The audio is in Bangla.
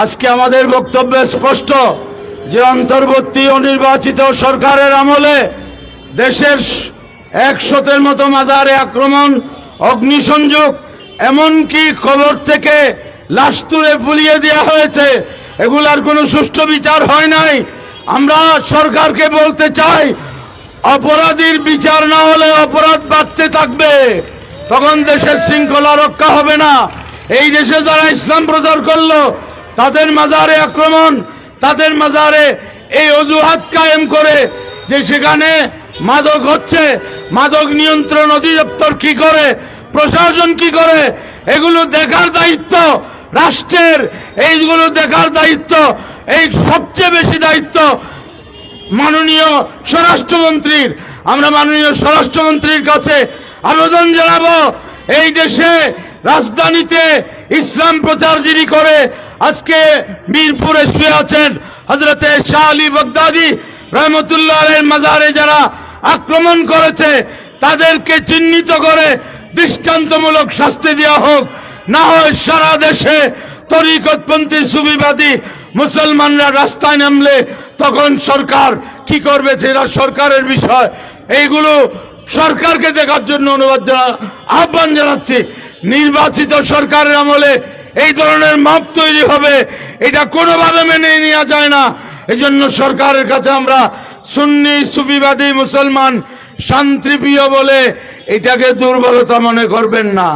আজকে আমাদের বক্তব্য স্পষ্ট যে অন্তর্বর্তী অনির্বাচিত সরকারের আমলে দেশের 100-এর মতো মাজারে আক্রমণ, অগ্নিসংযোগ, এমনকি কবর থেকে লাশ তুলে ফুলিয়ে দেওয়া হয়েছে। এগুলার কোনো সুষ্ঠু বিচার হয় নাই। আমরা সরকারকে বলতে চাই, অপরাধীর বিচার না হলে অপরাধ বাড়তে থাকবে, তখন দেশের শৃঙ্খলা রক্ষা হবে না। এই দেশে যারা ইসলাম প্রচার করলো তাদের মাজারে আক্রমণ, তাদের মাজারে এই অজুহাত কায়েম করে যে সেখানে মাদক হচ্ছে, মাদক নিয়ন্ত্রণ অধিদপ্তর কি করে, প্রশাসন কি করে, এগুলো দেখার দায়িত্ব রাষ্ট্রের। এইগুলো দেখার দায়িত্ব, এই সবচেয়ে বেশি দায়িত্ব মাননীয় স্বরাষ্ট্রমন্ত্রীর। আমরা মাননীয় স্বরাষ্ট্রমন্ত্রীর কাছে আবেদন জানাবো, এই দেশে রাজধানীতে ইসলাম প্রচার যিনি করে আজকে মিরপুরে শুয়ে আছেন হযরতে শাহ আলী বাগদাদী রহমতুল্লাহ আলাইহির মাজারে যারা আক্রমণ করেছে তাদেরকে চিহ্নিত করে দৃষ্টান্তমূলক শাস্তি দেওয়া হোক। না হয় সারা দেশে তরিকতপন্থী সুফিবাদী মুসলমানরা রাস্তায় নামলে তখন সরকার কি করবে সেটা সরকারের বিষয়। এইগুলো সরকারকে দেখার জন্য আহ্বান জানাচ্ছি। নির্বাচিত সরকারের আমলে এই ধরনের মব তৈরি হবে, এটা কোনোভাবে মেনে নেওয়া যায় না। এজন্য সরকারের কাছে আমরা সুন্নি সুফিবাদী মুসলমান শান্তিপ্রিয় বলে এটাকে দুর্বলতা মনে করবেন না।